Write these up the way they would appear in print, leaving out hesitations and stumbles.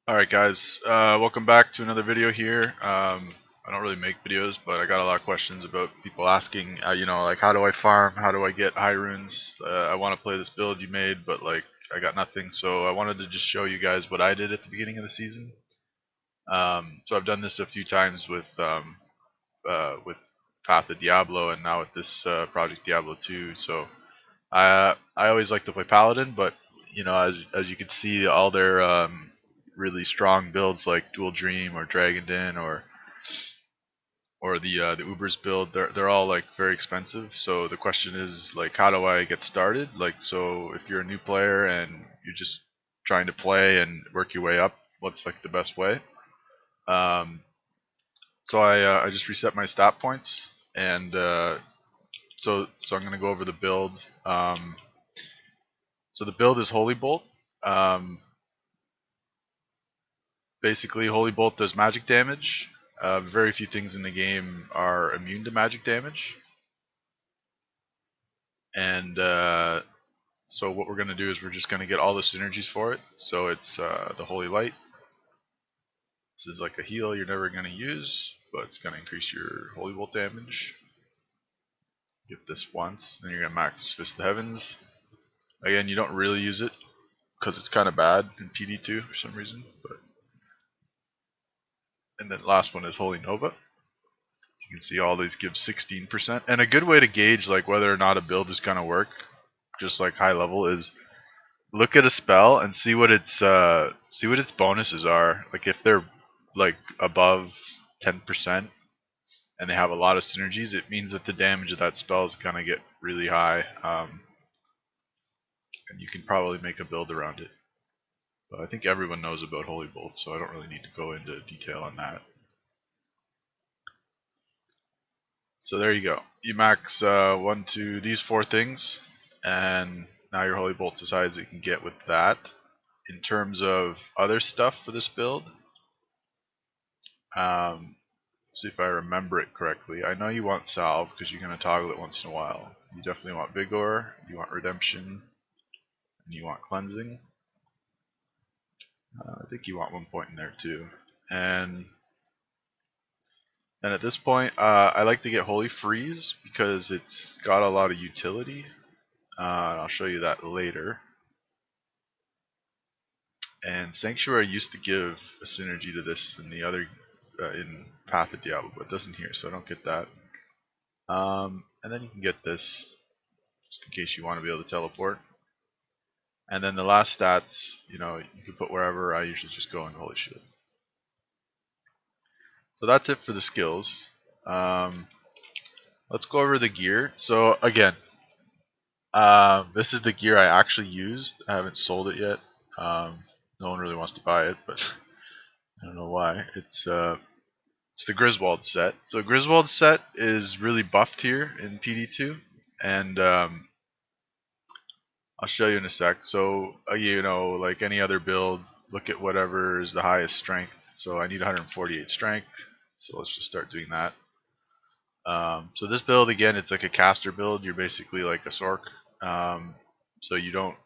Alright guys, welcome back to another video here. I don't really make videos, but I got a lot of questions about people asking, like how do I farm, how do I get high runes, I want to play this build you made, but like I got nothing, so I wanted to just show you guys what I did at the beginning of the season. So I've done this a few times with Path of Diablo and now with this project Diablo 2, so I always like to play Paladin, but as you can see, all their really strong builds like Dual Dream or Dragon Den or the Uber's build, they're all like very expensive. So the question is like, how do I get started? Like, so if you're a new player and you're just trying to play and work your way up, what's like the best way? Um, so I just reset my stat points and so I'm gonna go over the build. So the build is Holy Bolt. Um, Basically, Holy Bolt does magic damage. Very few things in the game are immune to magic damage. And so what we're going to do is we're just going to get all the synergies for it. So it's the Holy Light. This is like a heal you're never going to use, but it's going to increase your Holy Bolt damage. Get this once, then you're going to max Fist of the Heavens. Again, you don't really use it because it's kind of bad in PD2 for some reason. And then last one is Holy Nova. You can see all these give 16%. And a good way to gauge like whether or not a build is going to work, just like high level, is look at a spell and see what its bonuses are. Like if they're like above 10% and they have a lot of synergies, it means that the damage of that spell is going to get really high. And you can probably make a build around it. But I think everyone knows about Holy Bolt, so I don't really need to go into detail on that. So there you go. You max these four things, and now your Holy Bolt's as high as it can get with that. In terms of other stuff for this build, see if I remember it correctly. I know you want Salve because you're going to toggle it once in a while. You definitely want Vigor, you want Redemption, and you want Cleansing. I think you want 1 point in there too. And then at this point, I like to get Holy Freeze because it's got a lot of utility. And I'll show you that later. And Sanctuary used to give a synergy to this in the other in Path of Diablo, but it doesn't here, so I don't get that. And then you can get this just in case you want to be able to teleport. And then the last stats, you can put wherever. I usually just go in Holy Shield. So that's it for the skills. Let's go over the gear. So again, this is the gear I actually used. I haven't sold it yet. No one really wants to buy it, but I don't know why. It's the Griswold set. So Griswold set is really buffed here in PD2, and I'll show you in a sec. So like any other build, look at whatever is the highest strength. So I need 148 strength. So let's just start doing that. So this build again, it's like a caster build. You're basically like a Sork. So you don't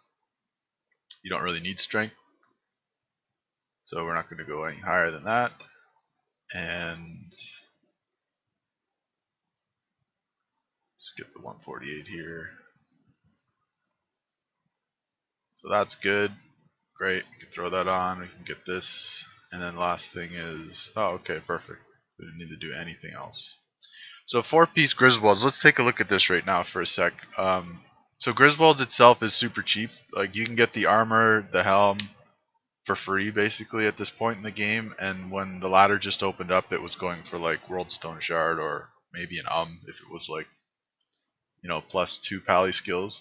really need strength. So we're not going to go any higher than that. And skip the 148 here. So that's good. Great. We can throw that on. We can get this. And then last thing is, oh, okay, perfect. We didn't need to do anything else. So 4-piece Griswolds. Let's take a look at this right now for a sec. So Griswolds itself is super cheap. Like you can get the armor, the helm for free basically at this point in the game. And when the ladder just opened up, it was going for like World Stone Shard or maybe an if it was like +2 pally skills.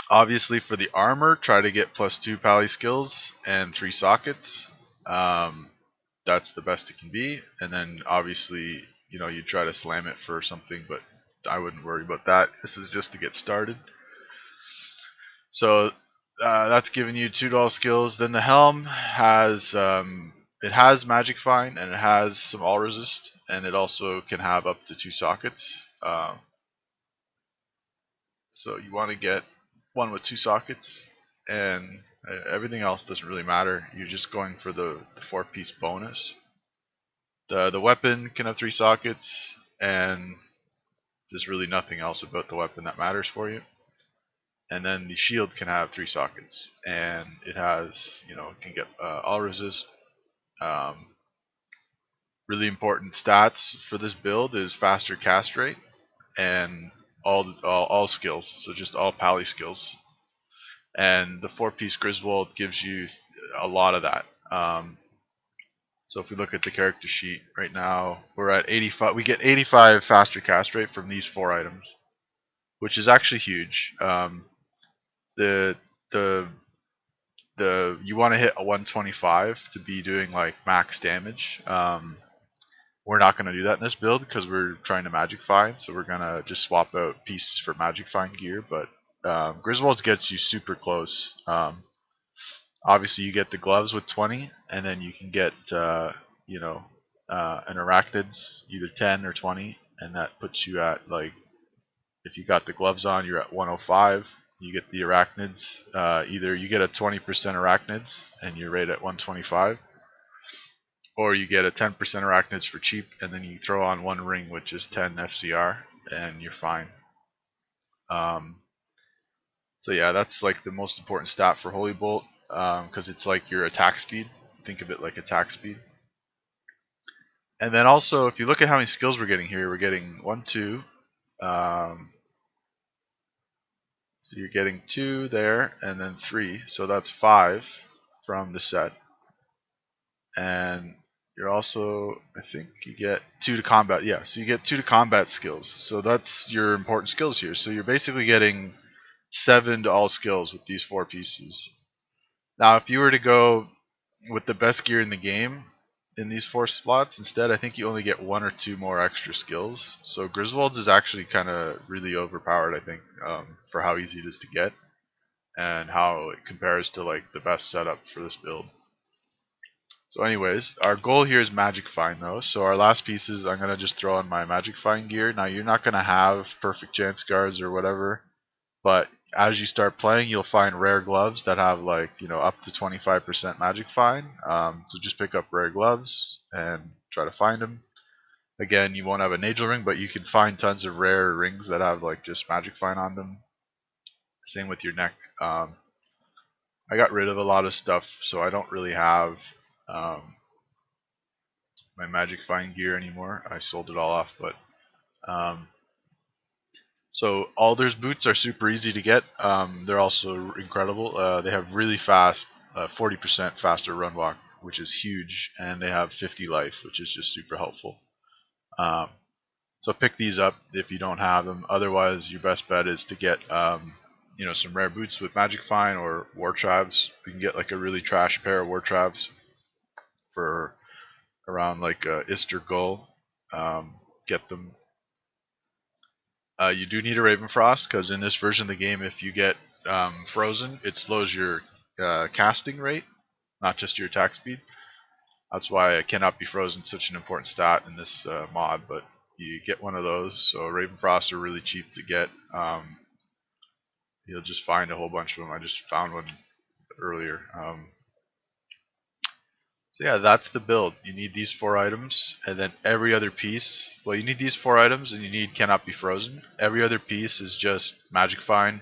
Obviously for the armor, try to get +2 pally skills and 3 sockets. That's the best it can be. And then obviously, you try to slam it for something, but I wouldn't worry about that. This is just to get started. So that's giving you $2 skills. Then the helm has it has Magic Find and it has some all resist, and it also can have up to 2 sockets. So you want to get one with 2 sockets, and Everything else doesn't really matter. You're just going for the 4-piece bonus. The weapon can have 3 sockets, and there's really nothing else about the weapon that matters for you. And then the shield can have 3 sockets, and it has, it can get all resist. Really important stats for this build is faster cast rate and all skills, so just all pally skills. And the 4-piece Griswold gives you a lot of that. So if we look at the character sheet right now, we're at 85. We get 85 faster cast rate from these 4 items, which is actually huge. The the you want to hit a 125 to be doing like max damage. We're not going to do that in this build because we're trying to magic find, so we're going to just swap out pieces for magic find gear. But Griswold's gets you super close. Obviously, you get the gloves with 20, and then you can get an arachnids, either 10 or 20, and that puts you at, like, if you got the gloves on, you're at 105. You get the arachnids, either you get a 20% arachnids, and you're right at 125, or you get a 10% arachnids for cheap, and then you throw on 1 ring, which is 10 FCR, and you're fine. So yeah, that's like the most important stat for Holy Bolt, because it's like your attack speed. Think of it like attack speed. And then also, if you look at how many skills we're getting here, we're getting 1, 2. So you're getting 2 there, and then 3. So that's 5 from the set. And you're also, I think you get 2 to combat. Yeah, so you get 2 to combat skills. So that's your important skills here. So you're basically getting 7 to all skills with these 4 pieces. Now, if you were to go with the best gear in the game in these 4 slots instead, I think you only get 1 or 2 more extra skills. So Griswold's is actually kind of really overpowered, I think, for how easy it is to get and how it compares to like the best setup for this build. So anyways, our goal here is magic find though. So our last pieces, I'm going to just throw on my magic find gear. Now you're not going to have perfect chance guards or whatever, but as you start playing, you'll find rare gloves that have like, up to 25% magic find. So just pick up rare gloves and try to find them. Again, you won't have a Nagel ring, but you can find tons of rare rings that have like just magic find on them. Same with your neck. I got rid of a lot of stuff, so I don't really have my magic find gear anymore. I sold it all off, but so Alder's boots are super easy to get. They're also incredible. They have really fast, 40% faster run walk, which is huge, and they have 50 life, which is just super helpful. So pick these up if you don't have them. Otherwise, your best bet is to get some rare boots with magic find or war tribes. You can get like a really trash pair of war tribes for around like Ister Gull. Get them. You do need a Ravenfrost because in this version of the game, if you get frozen, it slows your casting rate, not just your attack speed. That's why it cannot be frozen such an important stat in this mod, but you get one of those. So Ravenfrosts are really cheap to get. You'll just find a whole bunch of them. I just found one earlier. So yeah, that's the build. You need these 4 items, and then every other piece, well, you need these 4 items, and you need cannot be frozen. Every other piece is just magic find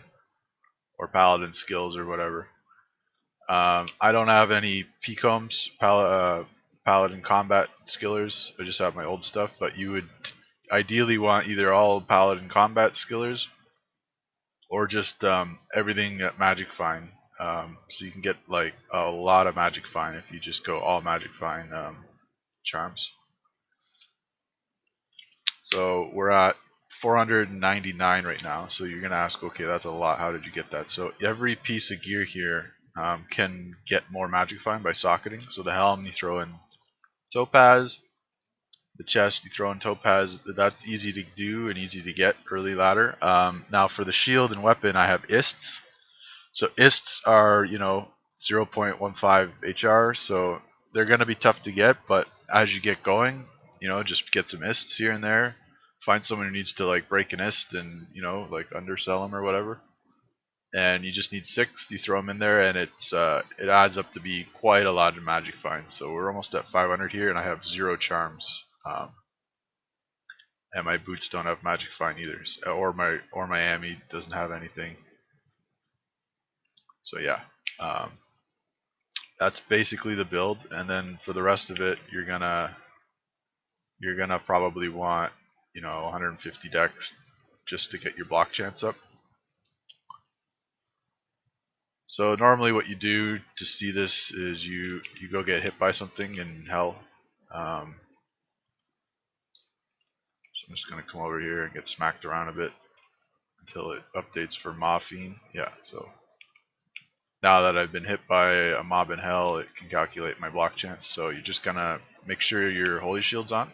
or paladin skills or whatever. I don't have any P-combs, paladin combat skillers. I just have my old stuff, but you would ideally want either all paladin combat skillers or just everything at magic find. So you can get like a lot of magic find if you just go all magic find charms. So we're at 499 right now. So you're gonna ask, okay, that's a lot. How did you get that? So every piece of gear here can get more magic find by socketing. So the helm, you throw in topaz. The chest, you throw in topaz. That's easy to do and easy to get early ladder. Now for the shield and weapon, I have ists. So ists are, 0.15 HR, so they're going to be tough to get, but as you get going, just get some ists here and there. Find someone who needs to like break an ist and, like undersell them or whatever. and you just need 6. You throw them in there, and it adds up to be quite a lot of magic find. So we're almost at 500 here, and I have 0 charms, and my boots don't have magic find either, or my Ami doesn't have anything. So yeah, that's basically the build, and then for the rest of it, you're gonna probably want 150 dex just to get your block chance up. So normally what you do to see this is you go get hit by something in hell. So I'm just going to come over here and get smacked around a bit until it updates for Morphine. Yeah, so now that I've been hit by a mob in hell, it can calculate my block chance. So you're just going to make sure your holy shield's on,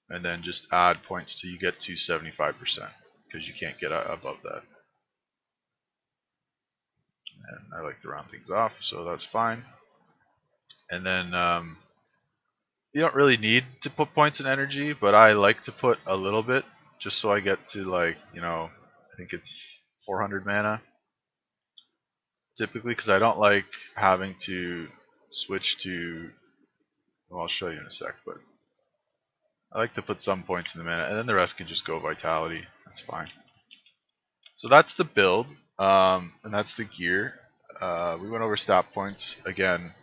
and then just add points till you get to 75%, because you can't get above that. And I like to round things off, so that's fine. And then you don't really need to put points in energy, but I like to put a little bit just so I get to, like, I think it's 400 mana typically, because I don't like having to switch to, well, I'll show you in a sec, but I like to put some points in the mana, and then the rest can just go vitality. That's fine. So that's the build, and that's the gear. We went over stat points again,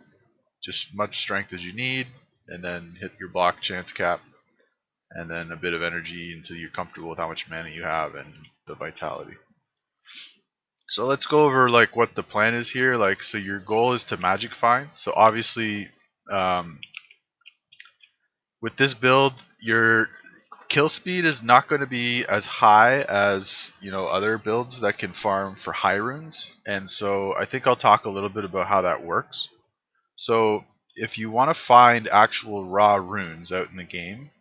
just much strength as you need, and then hit your block chance cap, and then a bit of energy until you're comfortable with how much mana you have and the vitality. So let's go over like what the plan is here. Like, so your goal is to magic find. So obviously, with this build, your kill speed is not going to be as high as other builds that can farm for high runes. And so I think I'll talk a little bit about how that works. So if you want to find actual raw runes out in the game,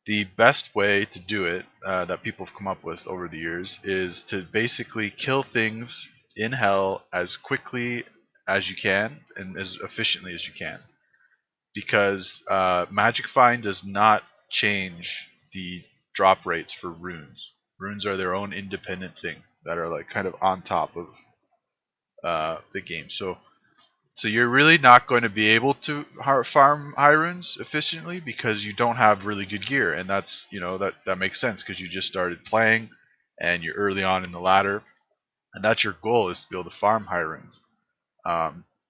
the best way to do it that people have come up with over the years is to basically kill things in hell as quickly as you can and as efficiently as you can, because magic find does not change the drop rates for runes. Runes are their own independent thing that are like kind of on top of the game. So you're really not going to be able to farm high runes efficiently because you don't have really good gear, and that's that makes sense because you just started playing and you're early on in the ladder, and that's your goal, is to be able to farm high runes.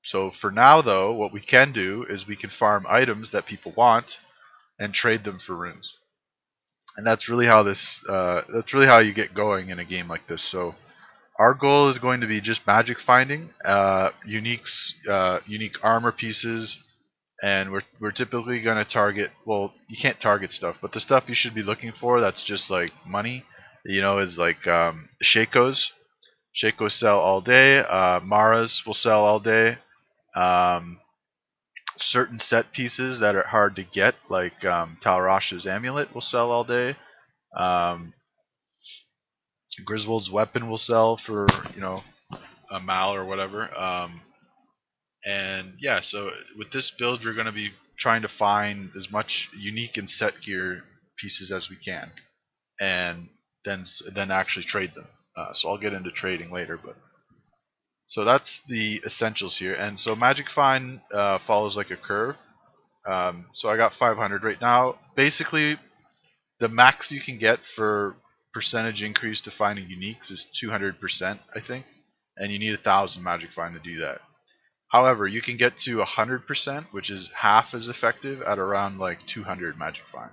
So for now though, what we can do is we can farm items that people want and trade them for runes, and that's really how you get going in a game like this. So our goal is going to be just magic finding, unique armor pieces, and we're typically going to target. Well, you can't target stuff, but the stuff you should be looking for that's just like money, is like Shakos. Shakos sell all day. Maras will sell all day. Certain set pieces that are hard to get, like Talrash's amulet, will sell all day. Griswold's weapon will sell for a mal or whatever. And yeah, so with this build, we're going to be trying to find as much unique and set gear pieces as we can, and then actually trade them. So I'll get into trading later, but so that's the essentials here. And so Magic Find follows like a curve. So I got 500 right now. Basically, the max you can get for percentage increase to finding uniques is 200%, I think, and you need 1,000 Magic Find to do that. However, you can get to 100%, which is half as effective, at around like 200 Magic Find.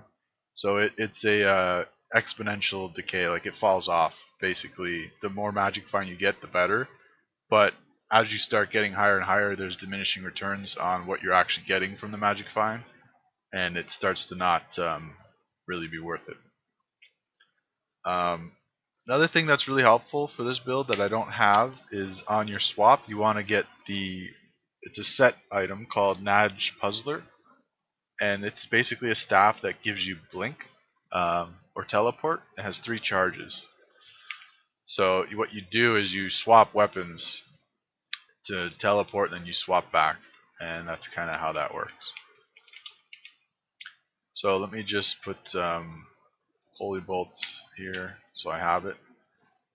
So it's a exponential decay, like it falls off basically. The more Magic Find you get, the better. But as you start getting higher and higher, there's diminishing returns on what you're actually getting from the Magic Find, and it starts to not really be worth it. Another thing that's really helpful for this build that I don't have is on your swap, you want to get it's a set item called Naj Puzzler, and it's basically a staff that gives you blink or teleport. It has 3 charges. So what you do is you swap weapons to teleport, and then you swap back, and that's kind of how that works. So let me just put Holy Bolt here so I have it.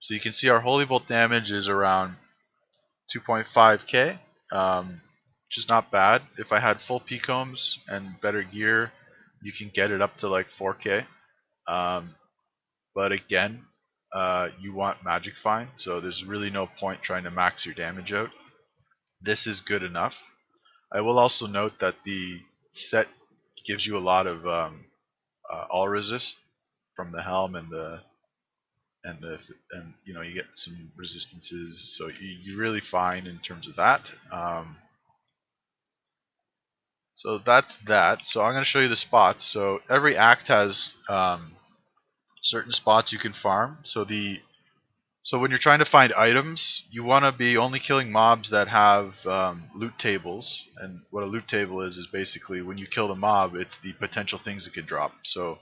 So you can see our Holy Bolt damage is around 2.5k, which is not bad. If I had full P-combs and better gear, you can get it up to like 4k. But again, you want Magic Find, so there's really no point trying to max your damage out. This is good enough. I will also note that the set gives you a lot of all resist from the helm and you know, you get some resistances, so you're really fine in terms of that. So that's that. So I'm going to show you the spots. So every act has certain spots you can farm. So when you're trying to find items, you want to be only killing mobs that have loot tables. And what a loot table is basically when you kill the mob, it's the potential things it can drop. So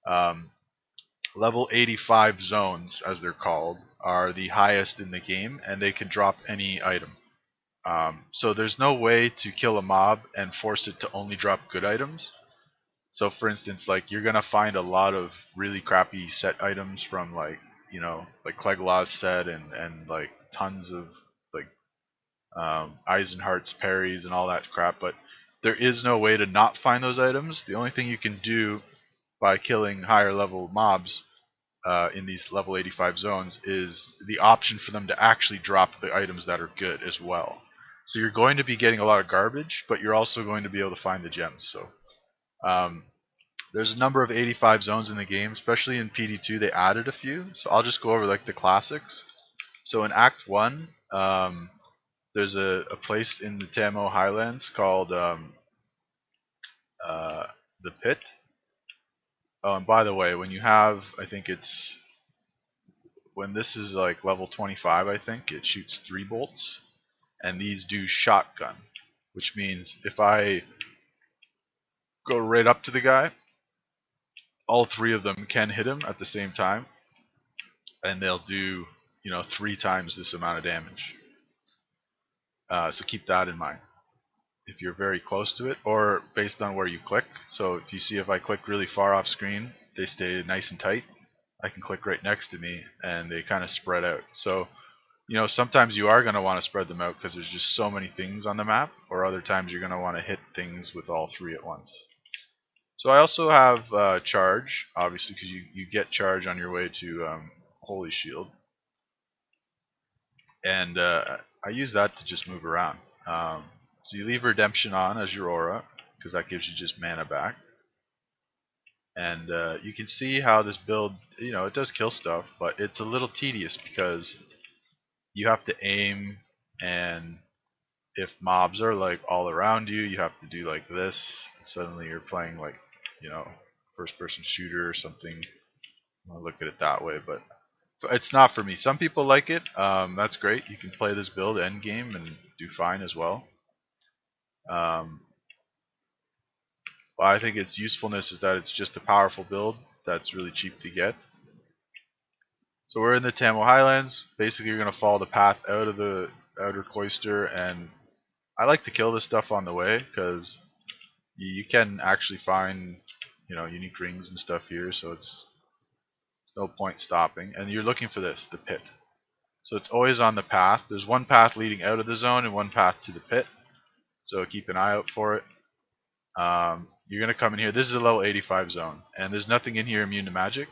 um, level 85 zones, as they're called, are the highest in the game, and they can drop any item. So there's no way to kill a mob and force it to only drop good items. So for instance, like you're gonna find a lot of really crappy set items from like, you know, like Clegla's set and like tons of like Eisenhart's parries and all that crap, but there is no way to not find those items. The only thing you can do by killing higher level mobs in these level 85 zones is the option for them to actually drop the items that are good as well. So you're going to be getting a lot of garbage, but you're also going to be able to find the gems. So there's a number of 85 zones in the game, especially in PD2 they added a few. So I'll just go over like the classics. So in Act 1, there's a place in the Tamo Highlands called the Pit. Oh, and by the way, when you have, I think it's, when this is like level 25, I think, it shoots 3 bolts. And these do shotgun, which means if I go right up to the guy, all 3 of them can hit him at the same time, and they'll do, you know, 3 times this amount of damage. So keep that in mind if you're very close to it, or based on where you click. So if you see if I click really far off screen, they stay nice and tight. I can click right next to me, and they kind of spread out. So, you know, sometimes you are going to want to spread them out because there's just so many things on the map, or other times you're going to want to hit things with all 3 at once. So I also have charge, obviously, because you get charge on your way to Holy Shield. And I use that to just move around. So you leave Redemption on as your aura, because that gives you just mana back. And you can see how this build, you know, it does kill stuff, but it's a little tedious because you have to aim, and if mobs are like all around you, you have to do like this. Suddenly you're playing like, you know, first person shooter or something. I'll look at it that way, but it's not for me. Some people like it. That's great. You can play this build end game and do fine as well. But I think its usefulness is that it's just a powerful build that's really cheap to get. So we're in the Tamo Highlands. Basically, you're going to follow the path out of the outer cloister, and I like to kill this stuff on the way because you can actually find, you know, unique rings and stuff here, so it's no point stopping. And you're looking for this, the pit. So it's always on the path. There's one path leading out of the zone and one path to the pit, so keep an eye out for it. You're going to come in here. This is a level 85 zone, and there's nothing in here immune to magic,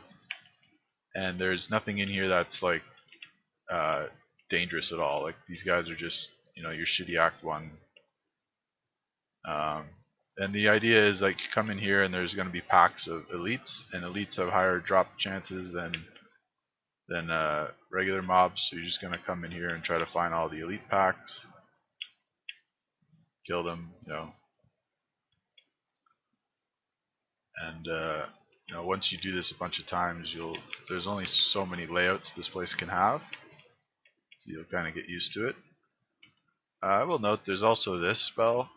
and there's nothing in here that's like dangerous at all. Like these guys are just, you know, your shitty Act 1. And the idea is like you come in here and there's going to be packs of elites, and elites have higher drop chances than regular mobs, so you're just going to come in here and try to find all the elite packs, kill them, you know. And you know, once you do this a bunch of times, there's only so many layouts this place can have, so you'll kind of get used to it. I will note there's also this spell.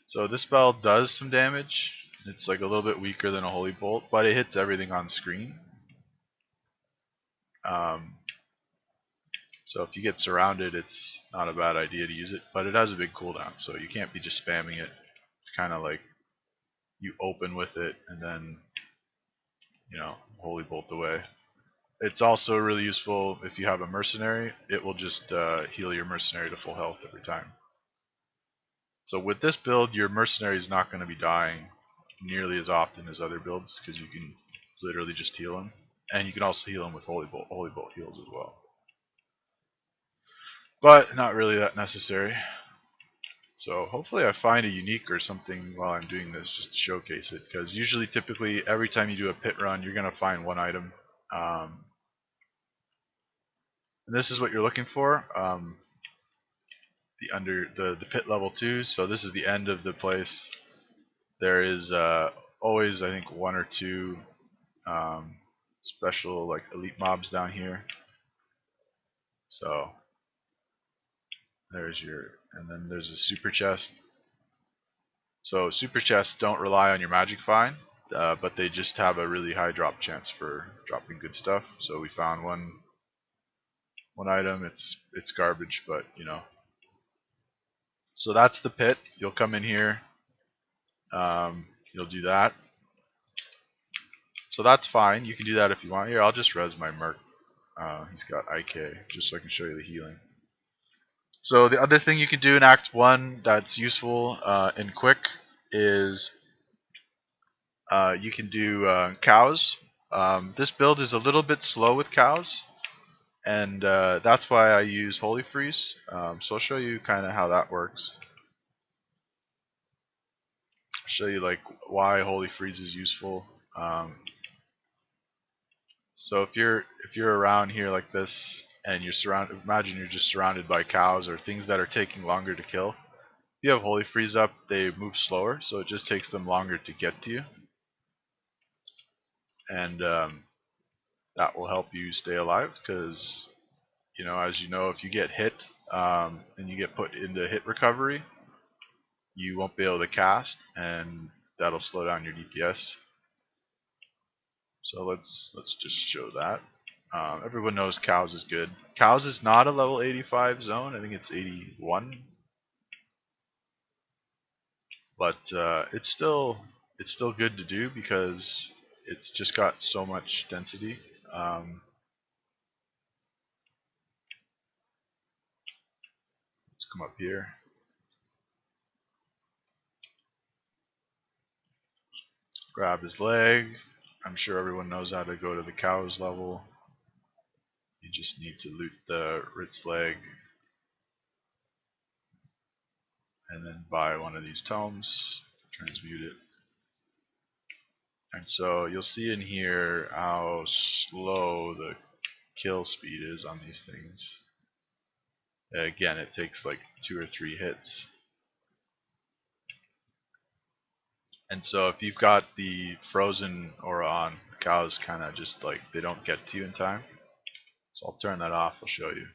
So this spell does some damage. It's like a little bit weaker than a Holy Bolt, but it hits everything on screen. So if you get surrounded, it's not a bad idea to use it, but it has a big cooldown, so you can't be just spamming it. It's kind of like you open with it and then, you know, Holy Bolt away. It's also really useful if you have a mercenary. It will just heal your mercenary to full health every time. So with this build, your mercenary is not going to be dying nearly as often as other builds because you can literally just heal him. And you can also heal him with Holy Bolt. Holy Bolt heals as well. But not really that necessary. So hopefully I find a unique or something while I'm doing this just to showcase it. Because usually, typically, every time you do a pit run, you're going to find one item. And this is what you're looking for. The pit level 2. So this is the end of the place. There is always, I think, one or two special like elite mobs down here. So there's and then there's a super chest. So super chests don't rely on your magic find, but they just have a really high drop chance for dropping good stuff. So we found one item. It's garbage, but you know. So that's the pit. You'll come in here. You'll do that. So that's fine. You can do that if you want. Here, I'll just res my merc. He's got IK, just so I can show you the healing. So the other thing you can do in Act 1 that's useful and quick is you can do cows. This build is a little bit slow with cows, and that's why I use Holy Freeze. So I'll show you kind of how that works. I'll show you like why Holy Freeze is useful. So if you're around here like this and you're surrounded, imagine you're just surrounded by cows or things that are taking longer to kill. If you have Holy Freeze up, they move slower, so it just takes them longer to get to you, and that will help you stay alive. Because you know, as you know, if you get hit and you get put into hit recovery, you won't be able to cast, and that'll slow down your DPS. So let's just show that. Everyone knows cows is good. Cows is not a level 85 zone. I think it's 81, but it's still good to do because it's just got so much density. Let's come up here. Grab his leg. I'm sure everyone knows how to go to the cow's level. You just need to loot the Ritz leg and then buy one of these tomes, transmute it. And so you'll see in here how slow the kill speed is on these things. Again, it takes like 2 or 3 hits. And so if you've got the frozen aura on, the cows kind of just like, they don't get to you in time. So I'll turn that off, I'll show you.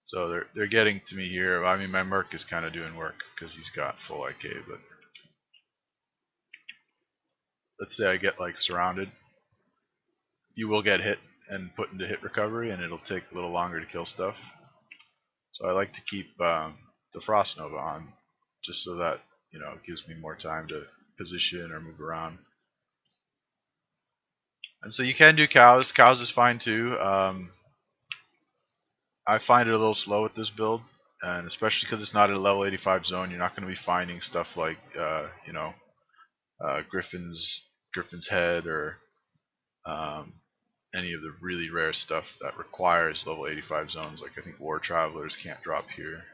So they're getting to me here. I mean, my merc is kind of doing work because he's got full IK, but let's say I get like surrounded, you will get hit and put into hit recovery, and it'll take a little longer to kill stuff. So I like to keep the Frost Nova on, just so that, you know, it gives me more time to position or move around. And so you can do cows. Cows is fine too. I find it a little slow with this build, and especially because it's not in a level 85 zone, you're not going to be finding stuff like you know, Griffin's head or any of the really rare stuff that requires level 85 zones. Like I think War Travelers can't drop here.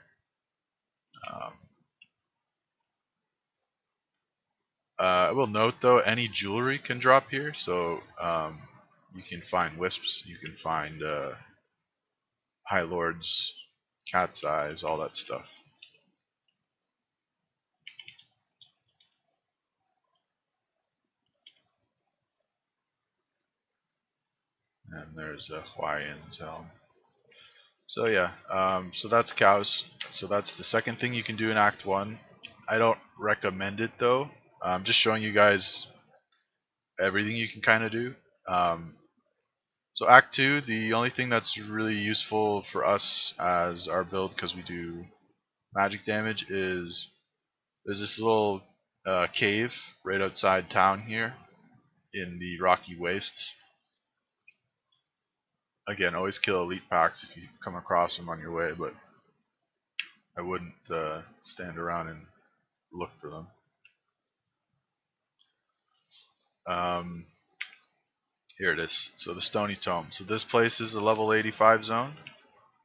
I will note though, any jewelry can drop here, so you can find wisps, you can find High Lords, Cat's Eyes, all that stuff. And there's a Hawaiian's helm. So yeah, so that's cows. So that's the second thing you can do in Act 1. I don't recommend it though. I'm just showing you guys everything you can kind of do. So Act 2, the only thing that's really useful for us as our build, because we do magic damage, is there's this little cave right outside town here. in the rocky wastes. Again, always kill elite packs if you come across them on your way, but I wouldn't stand around and look for them. Here it is. So the Stony Tome. So this place is a level 85 zone.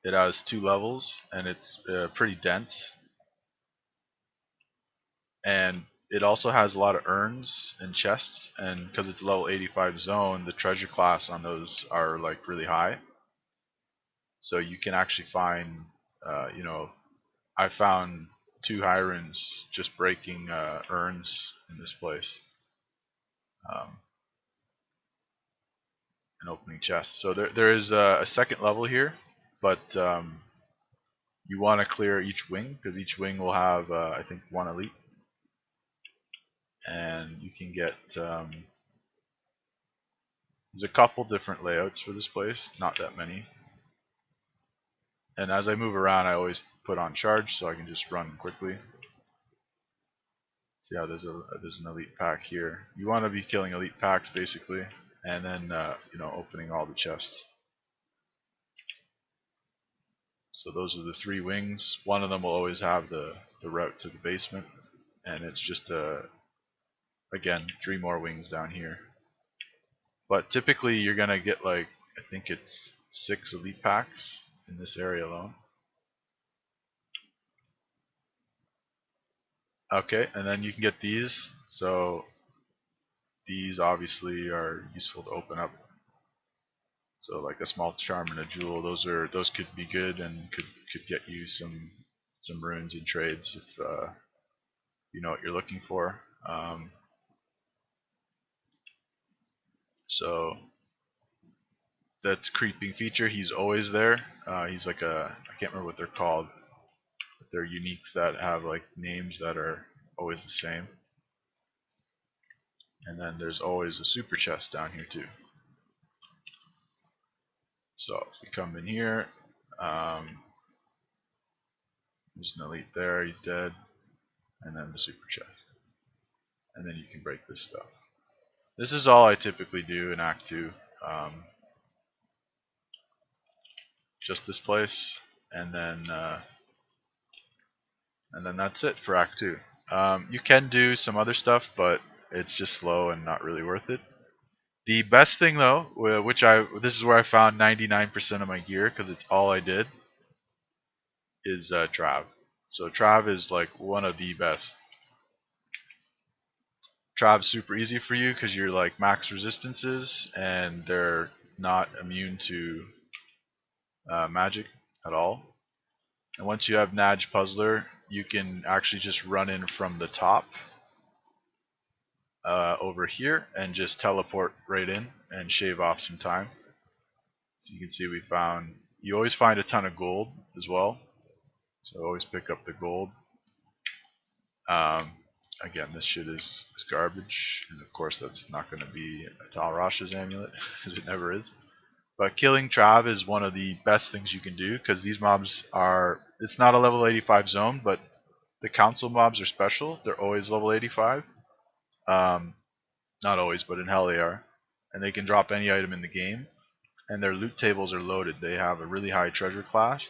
It has 2 levels and it's pretty dense. And it also has a lot of urns and chests, and because it's a level 85 zone, the treasure class on those are like really high. So you can actually find, you know, I found 2 high runes just breaking urns in this place. And opening chests. So there is a second level here, but you want to clear each wing because each wing will have I think 1 elite, and you can get there's a couple different layouts for this place, not that many. And as I move around, I always put on charge so I can just run quickly. See how there's an elite pack here. You want to be killing elite packs basically, and then you know, opening all the chests. So those are the 3 wings. One of them will always have the route to the basement, and it's just again 3 more wings down here. But typically you're gonna get like, I think it's 6 elite packs in this area alone. Okay, and then you can get these. So these obviously are useful to open up. So like a small charm and a jewel, those could be good and could get you some runes in trades if you know what you're looking for. So that's creeping feature. He's always there. He's like I can't remember what they're called, but they're uniques that have like names that are always the same. And then there's always a super chest down here too. So if we come in here, there's an elite there, he's dead, and then the super chest. And then you can break this stuff. This is all I typically do in Act 2. Just this place, and then that's it for Act 2. You can do some other stuff, but it's just slow and not really worth it. The best thing though, this is where I found 99% of my gear because it's all I did, is Trav. So Trav is like one of the best. Trav's super easy for you because you're like max resistances and they're not immune to magic at all. And once you have Naj Puzzler, you can actually just run in from the top over here and just teleport right in and shave off some time. So you can see you always find a ton of gold as well. So always pick up the gold. Again, this shit is garbage, and of course that's not going to be a Tal Rasha's amulet, because it never is. But killing Trav is one of the best things you can do, because these mobs it's not a level 85 zone, but the council mobs are special. They're always level 85. Not always, but in hell they are. And they can drop any item in the game, and their loot tables are loaded. They have a really high treasure class,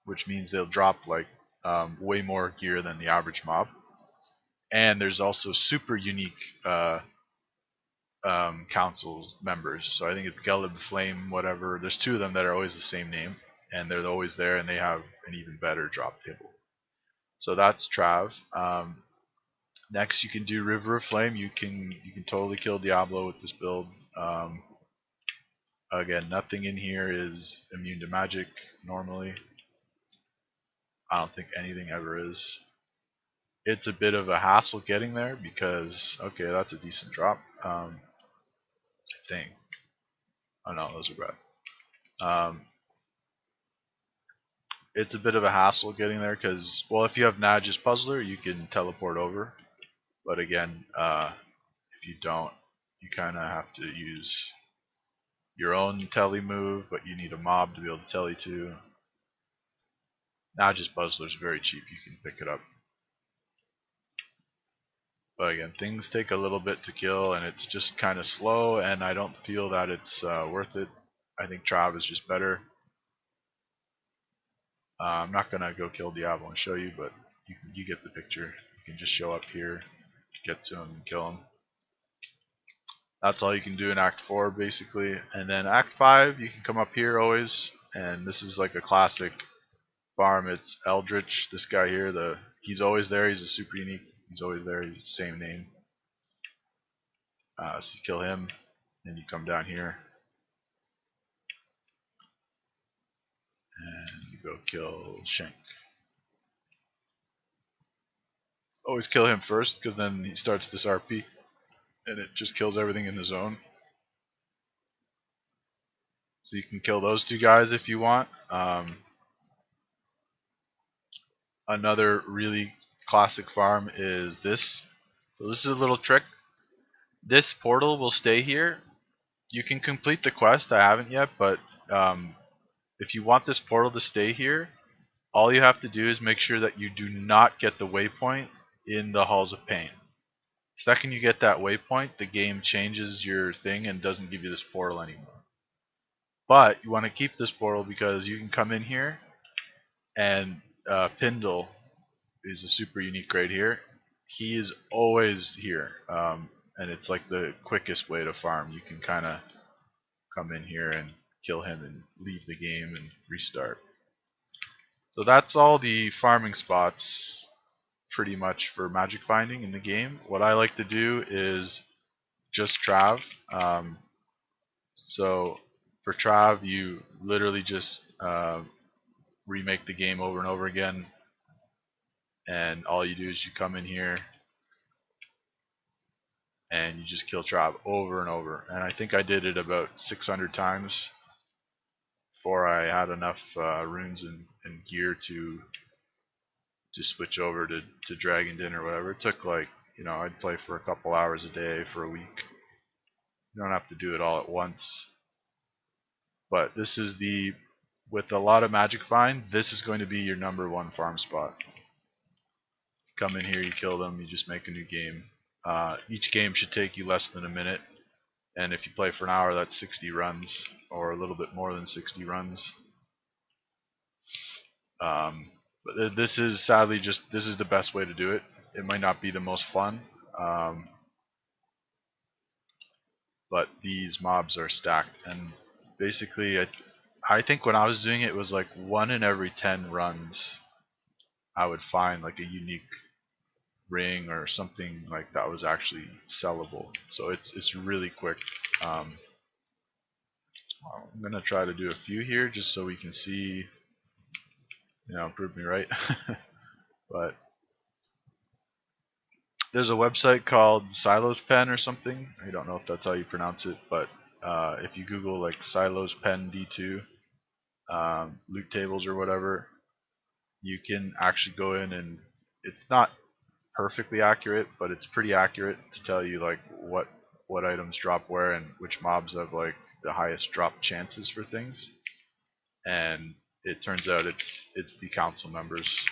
which means they'll drop like way more gear than the average mob. And there's also super unique council members. So I think it's Gelib, Flame, whatever. There's 2 of them that are always the same name, and they're always there, and they have an even better drop table. So that's Trav. Next, you can do River of Flame. You can totally kill Diablo with this build. Again, nothing in here is immune to magic normally. I don't think anything ever is. It's a bit of a hassle getting there because, okay, that's a decent drop. I think. Oh no, those are bad. It's a bit of a hassle getting there because, well, if you have Naj's Puzzler, you can teleport over. But again, if you don't, you kind of have to use your own telly move, but you need a mob to be able to telly to. Naj's Puzzler is very cheap, you can pick it up. But again, things take a little bit to kill, and it's just kind of slow, and I don't feel that it's worth it. I think Trav is just better. I'm not gonna go kill Diablo and show you, but you get the picture. You can just show up here, get to him, and kill him. That's all you can do in Act 4 basically, and then Act 5 you can come up here always, and this is like a classic farm. It's Eldritch, this guy here. He's always there. He's a super unique. He's always there. He's the same name. So you kill him, and you come down here, and you go kill Shank. Always kill him first, because then he starts this RP, and it just kills everything in the zone. So you can kill those two guys if you want. Another really classic farm is this. So this is a little trick. This portal will stay here. You can complete the quest. I haven't yet, but if you want this portal to stay here, all you have to do is make sure that you do not get the waypoint in the Halls of Pain. Second you get that waypoint, the game changes your thing and doesn't give you this portal anymore. But you want to keep this portal because you can come in here, and Pindle is a super unique right here. He is always here, and it's like the quickest way to farm. You can kind of come in here and kill him and leave the game and restart. So that's all the farming spots pretty much for magic finding in the game. What I like to do is just Trav. So for Trav, you literally just remake the game over and over again, and all you do is you come in here and you just kill Trav over and over. And I think I did it about 600 times before I had enough runes and gear to switch over to Dragon Den or whatever. It took like, I'd play for a couple hours a day for a week. You don't have to do it all at once. But this is with a lot of magic find, this is going to be your #1 farm spot. Come in here, you kill them, you just make a new game. Each game should take you less than a minute, and if you play for an hour, that's 60 runs, or a little bit more than 60 runs. But this is sadly this is the best way to do it. It might not be the most fun, but these mobs are stacked, and basically I think when I was doing it, it was like 1 in every 10 runs I would find like a unique ring or something like that was actually sellable. So it's really quick. I'm gonna try to do a few here just so we can see, prove me right. But there's a website called Silos Pen or something. I don't know if that's how you pronounce it, but if you Google like Silos Pen D2 loot tables or whatever, you can actually go in, and it's not perfectly accurate, but it's pretty accurate to tell you like what items drop where and which mobs have like the highest drop chances for things. And it turns out it's the council members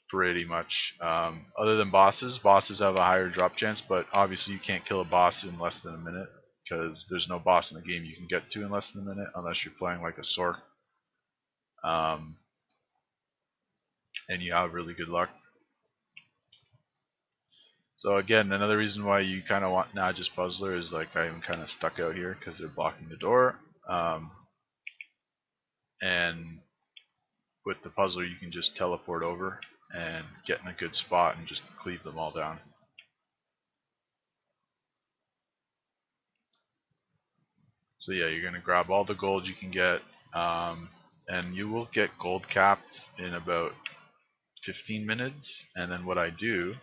pretty much. Other than bosses have a higher drop chance, but obviously you can't kill a boss in less than a minute because there's no boss in the game you can get to in less than a minute unless you're playing like a Sork. And you have really good luck. So again, another reason why you kind of want Naj's Puzzler is like I'm kind of stuck out here because they're blocking the door. And with the Puzzler you can just teleport over and get in a good spot and just cleave them all down. So yeah, you're going to grab all the gold you can get, and you will get gold capped in about 15 minutes. And then what I do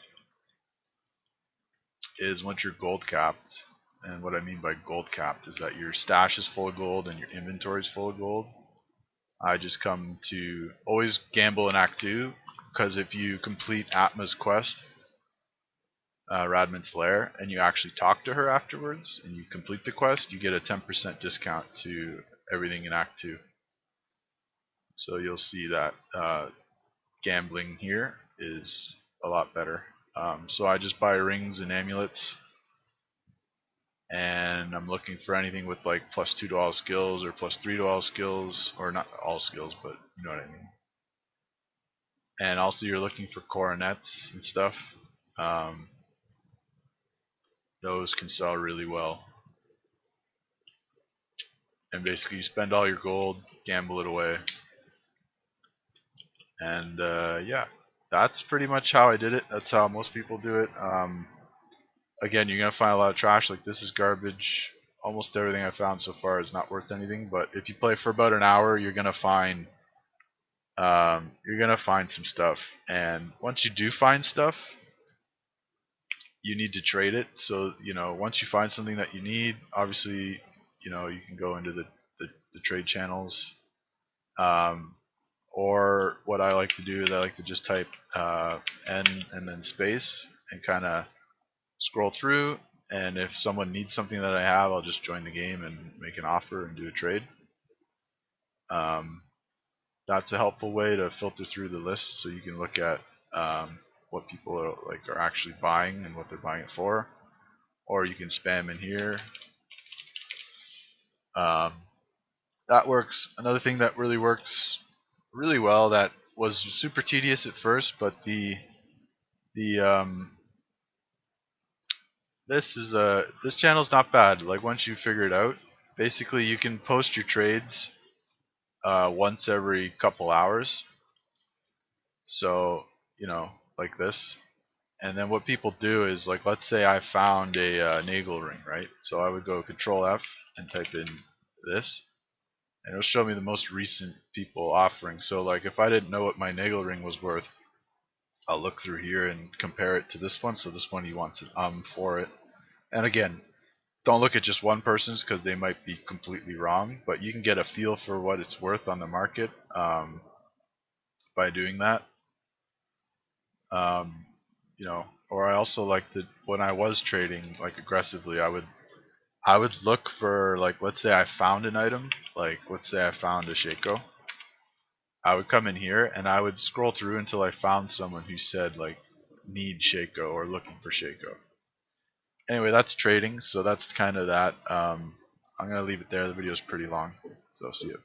is once you're gold capped, and what I mean by gold capped is that your stash is full of gold and your inventory is full of gold, I just come to always gamble in Act 2, because if you complete Atma's quest, Radman's Lair, and you actually talk to her afterwards and you complete the quest, you get a 10% discount to everything in Act 2. So you'll see that gambling here is a lot better. So I just buy rings and amulets, and I'm looking for anything with like +2 to all skills or +3 to all skills, or not all skills, but you know what I mean. And also you're looking for coronets and stuff. Um, those can sell really well. And basically you spend all your gold, gamble it away, and yeah, that's pretty much how I did it. That's how most people do it. Again, you're gonna find a lot of trash. Like, this is garbage. Almost everything I found so far is not worth anything. But if you play for about an hour, you're gonna find some stuff. And once you do find stuff, you need to trade it. So once you find something that you need, obviously, you can go into the trade channels. Or what I like to do is I like to just type N and then space and kind of scroll through, and if someone needs something that I have, I'll just join the game and make an offer and do a trade. That's a helpful way to filter through the list, so you can look at what people are actually buying and what they're buying it for. Or you can spam in here. That works. Another thing that really works really well, that was super tedious at first, but the this channel's not bad. Like, once you figure it out, basically you can post your trades once every couple hours. So, like this. And then what people do is, like, let's say I found a nagel ring, right? So I would go Control F and type in this, and it'll show me the most recent people offering. So, like, if I didn't know what my nagel ring was worth, I'll look through here and compare it to this one. So this one, he wants an for it. And again, don't look at just one person's, because they might be completely wrong, but you can get a feel for what it's worth on the market by doing that. Or I also like to, when I was trading like aggressively, I would look for, like, let's say I found an item, like let's say I found a Shaco. I would come in here and I would scroll through until I found someone who said, like, need Shaco or looking for Shaco. Anyway, that's trading, so that's kind of that. I'm gonna leave it there. The video is pretty long, so see you.